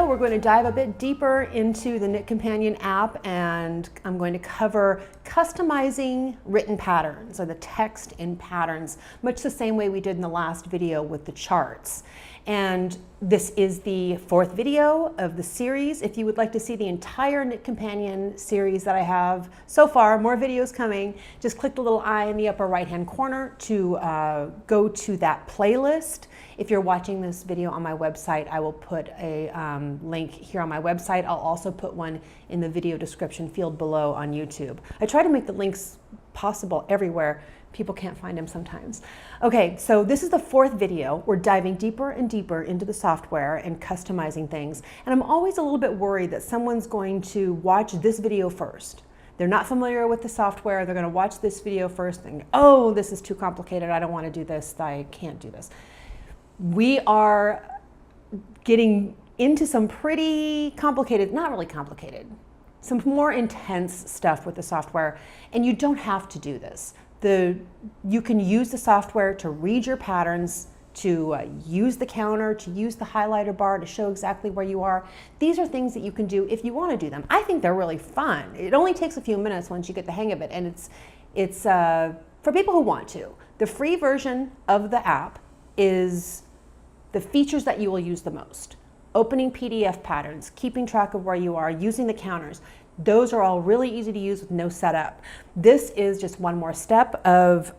video, we're going to dive a bit deeper into the knitCompanion app, and I'm going to cover customizing written patterns, or the text in patterns, much the same way we did in the last video with the charts. And this is the 4th video of the series. If you would like to see the entire knitCompanion series that I have so far, more videos coming, just click the little eye in the upper right-hand corner to go to that playlist. If you're watching this video on my website, I will put a link here on my website. I'll also put one in the video description field below on YouTube. I try to make the links possible everywhere. People can't find them sometimes. Okay, so this is the 4th video. We're diving deeper and deeper into the software and customizing things. And I'm always a little bit worried that someone's going to watch this video first. They're not familiar with the software. They're going to watch this video first and think, oh, this is too complicated. I don't want to do this. I can't do this. We are getting into some pretty complicated, not really complicated, some more intense stuff with the software, and you don't have to do this. You can use the software to read your patterns, to use the counter, to use the highlighter bar to show exactly where you are. These are things that you can do if you want to do them. I think they're really fun. It only takes a few minutes once you get the hang of it, and it's for people who want to. The free version of the app is the features that you will use the most. Opening PDF patterns, keeping track of where you are, using the counters. Those are all really easy to use with no setup. This is just one more step of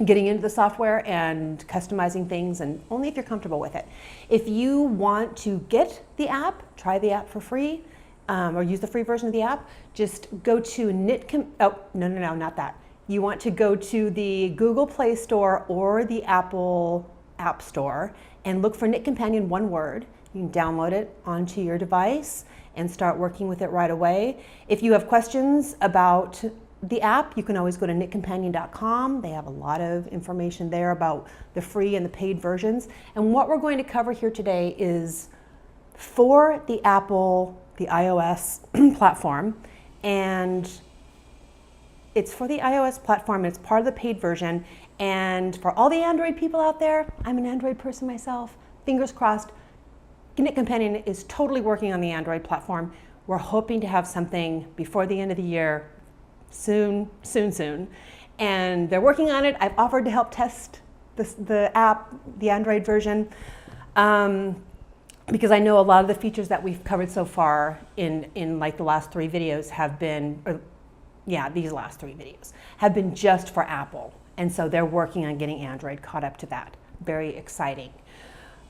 getting into the software and customizing things, and only if you're comfortable with it. If you want to get the app, try the app for free, or use the free version of the app, just go to not that. You want to go to the Google Play Store or the Apple App Store and look for knitCompanion, one word. You can download it onto your device and start working with it right away. If you have questions about the app, you can always go to knitcompanion.com. They have a lot of information there about the free and the paid versions. And what we're going to cover here today is for the iOS platform, and it's for the iOS platform, and it's part of the paid version. And for all the Android people out there, I'm an Android person myself, fingers crossed, knitCompanion is totally working on the Android platform. We're hoping to have something before the end of the year, soon. And they're working on it. I've offered to help test the app, the Android version, because I know a lot of the features that we've covered so far in like the last 3 videos have been, these last 3 videos have been just for Apple. And so they're working on getting Android caught up to that. Very exciting.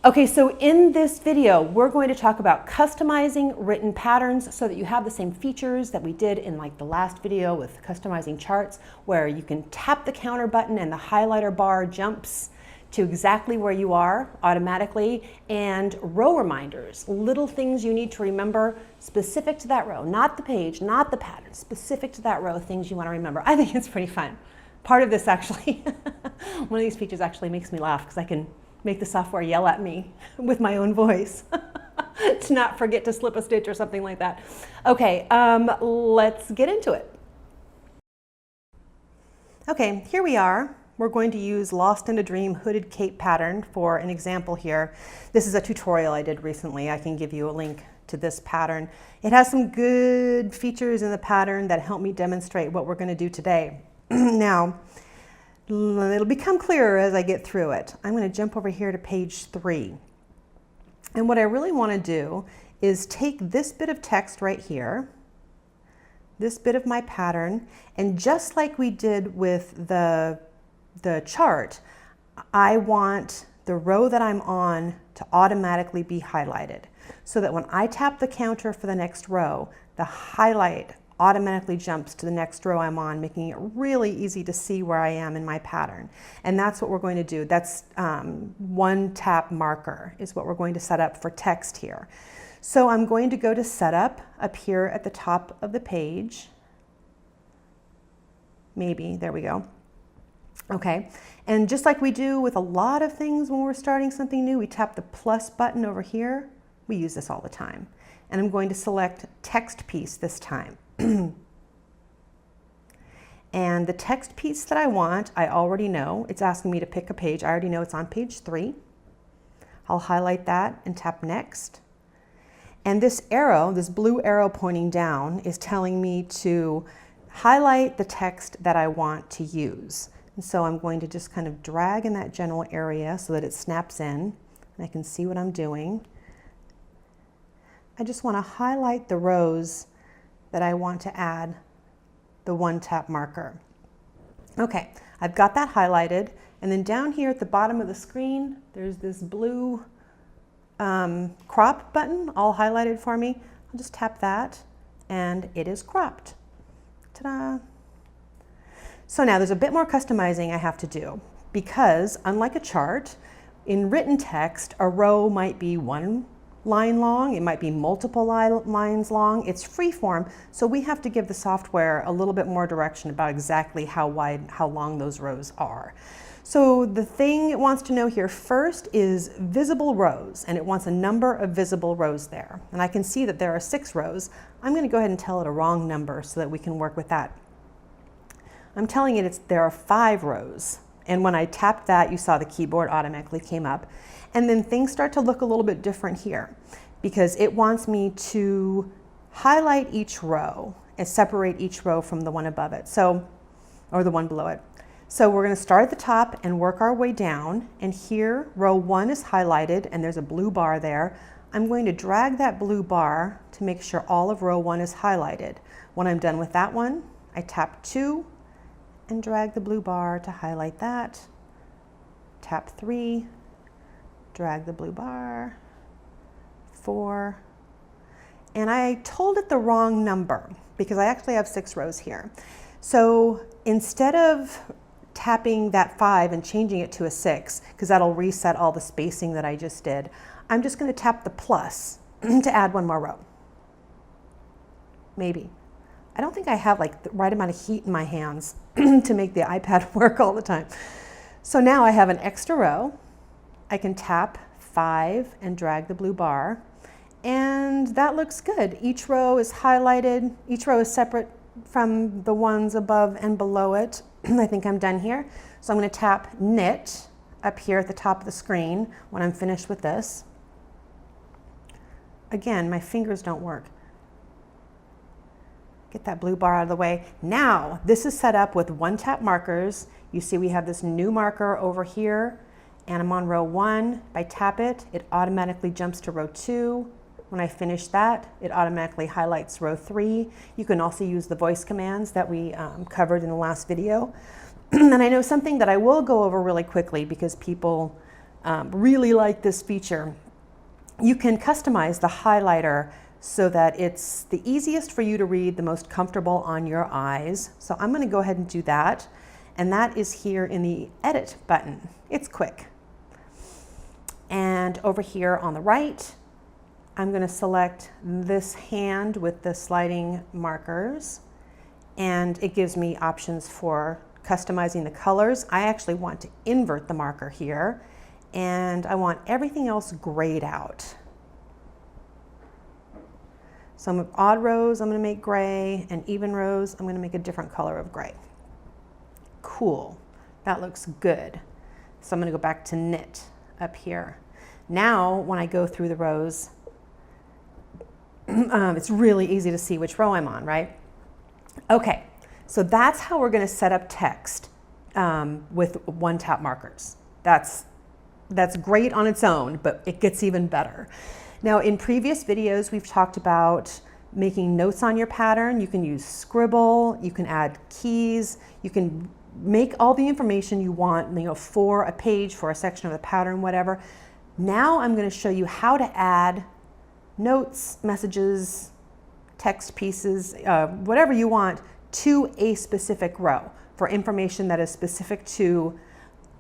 Okay, so in this video, we're going to talk about customizing written patterns so that you have the same features that we did in like the last video with customizing charts, where you can tap the counter button and the highlighter bar jumps to exactly where you are automatically, and row reminders, little things you need to remember specific to that row, not the page, not the pattern, specific to that row, things you want to remember. I think it's pretty fun. Part of this actually, one of these features actually makes me laugh because I can make the software yell at me with my own voice to not forget to slip a stitch or something like that. Okay, let's get into it. Okay, here we are. We're going to use Lost in a Dream hooded cape pattern for an example here. This is a tutorial I did recently. I can give you a link to this pattern. It has some good features in the pattern that help me demonstrate what we're going to do today. Now, it'll become clearer as I get through it. I'm going to jump over here to page 3. And what I really want to do is take this bit of text right here, this bit of my pattern, and just like we did with the chart, I want the row that I'm on to automatically be highlighted, so that when I tap the counter for the next row, the highlight automatically jumps to the next row I'm on, making it really easy to see where I am in my pattern. And that's what we're going to do. That's one tap marker is what we're going to set up for text here. So I'm going to go to Setup up here at the top of the page. Maybe, there we go. Okay, and just like we do with a lot of things when we're starting something new, we tap the plus button over here. We use this all the time. And I'm going to select text piece this time. And the text piece that I want, I already know. It's asking me to pick a page. I already know it's on page 3. I'll highlight that and tap next. And this arrow, this blue arrow pointing down, is telling me to highlight the text that I want to use. And so I'm going to just kind of drag in that general area so that it snaps in and I can see what I'm doing. I just want to highlight the rows that I want to add the one-tap marker. Okay, I've got that highlighted, and then down here at the bottom of the screen, there's this blue crop button all highlighted for me. I'll just tap that and it is cropped. Ta-da! So now there's a bit more customizing I have to do because unlike a chart, in written text, a row might be one line long, it might be multiple lines long. It's freeform, so we have to give the software a little bit more direction about exactly how wide, how long those rows are. So the thing it wants to know here first is visible rows, and it wants a number of visible rows there. And I can see that there are 6 rows. I'm going to go ahead and tell it a wrong number so that we can work with that. I'm telling it there are 5 rows. And when I tapped that, you saw the keyboard automatically came up. And then things start to look a little bit different here because it wants me to highlight each row and separate each row from the one above it, or the one below it. So we're going to start at the top and work our way down. And here, row 1 is highlighted and there's a blue bar there. I'm going to drag that blue bar to make sure all of row 1 is highlighted. When I'm done with that one, I tap 2 and drag the blue bar to highlight that. Tap 3, drag the blue bar, 4. And I told it the wrong number because I actually have 6 rows here. So instead of tapping that 5 and changing it to a 6, because that'll reset all the spacing that I just did, I'm just going to tap the plus to add one more row. Maybe. I don't think I have like the right amount of heat in my hands to make the iPad work all the time. So now I have an extra row. I can tap 5 and drag the blue bar, and that looks good. Each row is highlighted. Each row is separate from the ones above and below it. I think I'm done here. So I'm going to tap knit up here at the top of the screen when I'm finished with this. Again, my fingers don't work. Get that blue bar out of the way. Now, this is set up with one-tap markers. You see we have this new marker over here, and I'm on row 1. If I tap it, it automatically jumps to row 2. When I finish that, it automatically highlights row 3. You can also use the voice commands that we covered in the last video. And I know something that I will go over really quickly because people really like this feature. You can customize the highlighter so that it's the easiest for you to read, the most comfortable on your eyes. So I'm going to go ahead and do that. And that is here in the Edit button. It's quick. And over here on the right, I'm going to select this hand with the sliding markers, and it gives me options for customizing the colors. I actually want to invert the marker here, and I want everything else grayed out. Some odd rows I'm going to make gray, and even rows I'm going to make a different color of gray. Cool. That looks good. So I'm going to go back to knit up here. Now when I go through the rows, it's really easy to see which row I'm on, right? Okay, so that's how we're going to set up text with one-tap markers. That's great on its own, but it gets even better. Now, in previous videos, we've talked about making notes on your pattern. You can use Scribble, you can add keys, you can make all the information you want, for a page, for a section of the pattern, whatever. Now I'm going to show you how to add notes, messages, text pieces, whatever you want to a specific row for information that is specific to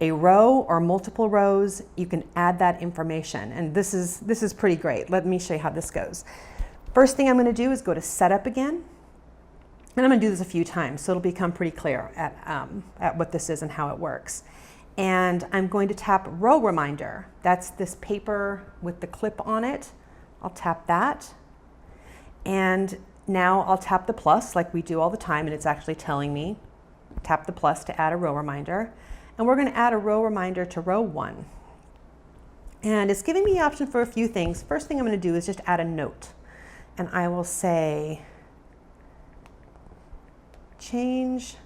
a row or multiple rows. You can add that information, and this is pretty great. Let me show you how this goes. First thing I'm going to do is go to Setup again, and I'm going to do this a few times so it'll become pretty clear at what this is and how it works. And I'm going to tap Row Reminder. That's this paper with the clip on it. I'll tap that, and now I'll tap the plus like we do all the time, and it's actually telling me tap the plus to add a row reminder. And we're going to add a row reminder to row 1. And it's giving me the option for a few things. First thing I'm going to do is just add a note. And I will say, change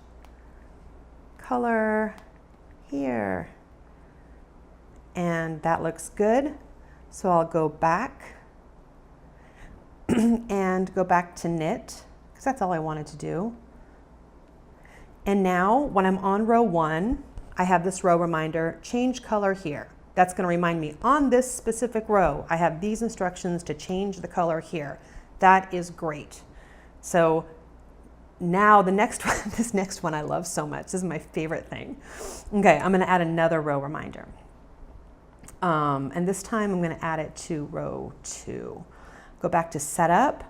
color here. And that looks good. So I'll go back and go back to knit, because that's all I wanted to do. And now when I'm on row 1, I have this row reminder, change color here. That's going to remind me on this specific row, I have these instructions to change the color here. That is great. So now the next one, this next one I love so much. This is my favorite thing. Okay, I'm going to add another row reminder. And this time I'm going to add it to row 2. Go back to setup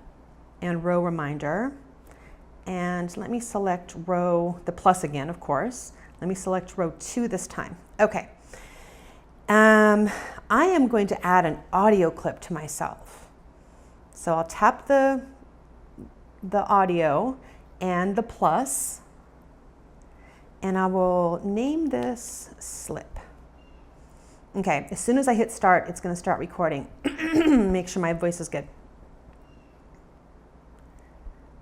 and row reminder. And let me select row, the plus again, of course. Let me select row 2 this time. Okay. I am going to add an audio clip to myself. So I'll tap the audio and the plus, and I will name this slip. Okay, as soon as I hit start, it's going to start recording. Make sure my voice is good.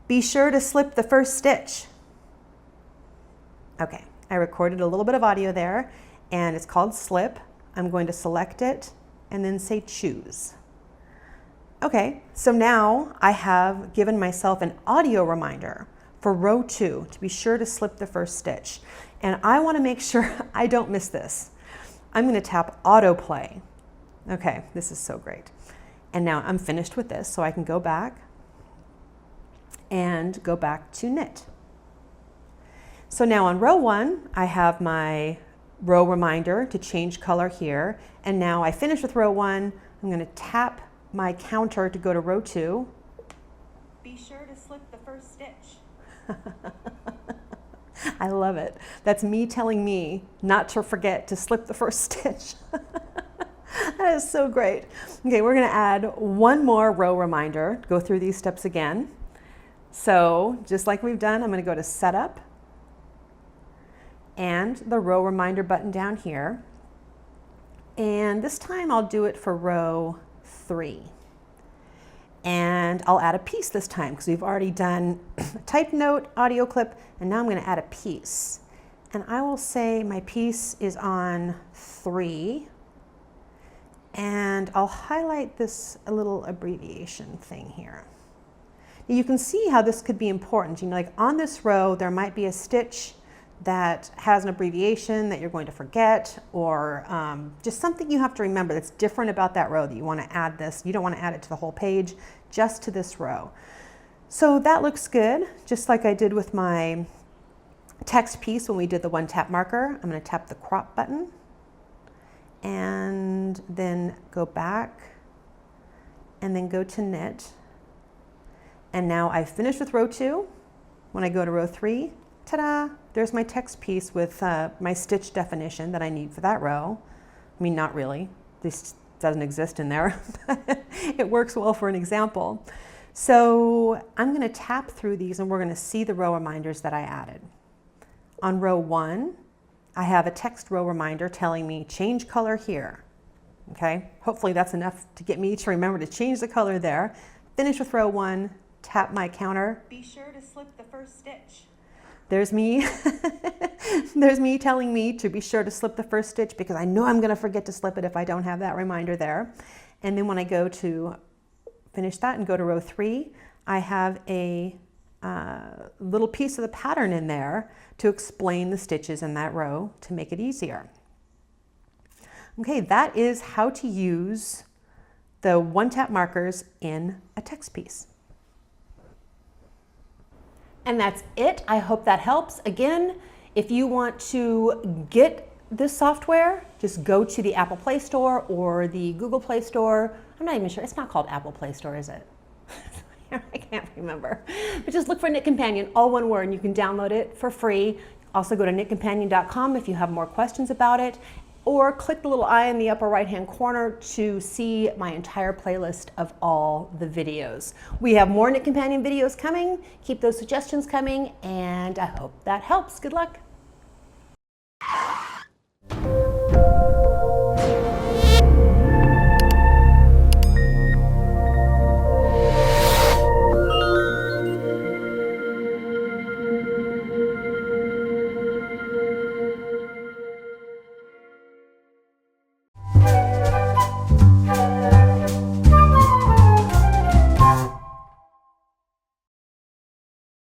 Be sure to slip the first stitch. Okay, I recorded a little bit of audio there, and it's called slip. I'm going to select it and then say choose. Okay, so now I have given myself an audio reminder for row 2 to be sure to slip the first stitch. And I want to make sure I don't miss this. I'm going to tap autoplay. Okay, this is so great. And now I'm finished with this, so I can go back and go back to knit. So now on row 1, I have my row reminder to change color here. And now I finish with row 1. I'm going to tap my counter to go to row 2. Be sure to slip the first stitch. I love it. That's me telling me not to forget to slip the first stitch. That is so great. Okay, we're going to add one more row reminder. Go through these steps again. So just like we've done, I'm going to go to setup and the row reminder button down here. And this time I'll do it for row 3. And I'll add a piece this time because we've already done a type note, audio clip, and now I'm going to add a piece. And I will say my piece is on 3. And I'll highlight this a little abbreviation thing here. You can see how this could be important. You know, like on this row, there might be a stitch that has an abbreviation that you're going to forget, or just something you have to remember that's different about that row that you want to add this. You don't want to add it to the whole page, just to this row. So that looks good, just like I did with my text piece when we did the one tap marker. I'm going to tap the crop button and then go back and then go to knit. And now I've finished with row 2. When I go to row 3, ta-da, there's my text piece with my stitch definition that I need for that row. I mean, not really. This doesn't exist in there. It works well for an example. So I'm going to tap through these and we're going to see the row reminders that I added. On row 1, I have a text row reminder telling me change color here. Okay, hopefully that's enough to get me to remember to change the color there. Finish with row 1, tap my counter. Be sure to slip the first stitch. There's me, there's me telling me to be sure to slip the first stitch because I know I'm going to forget to slip it if I don't have that reminder there. And then when I go to finish that and go to row 3, I have a little piece of the pattern in there to explain the stitches in that row to make it easier. Okay, that is how to use the one-tap markers in a text piece. And that's it. I hope that helps. Again, if you want to get this software, just go to the Apple Play Store or the Google Play Store. I'm not even sure. It's not called Apple Play Store, is it? I can't remember. But just look for knitCompanion, all one word, and you can download it for free. Also go to knitcompanion.com if you have more questions about it, or click the little eye in the upper right-hand corner to see my entire playlist of all the videos. We have more knitCompanion videos coming. Keep those suggestions coming, and I hope that helps. Good luck.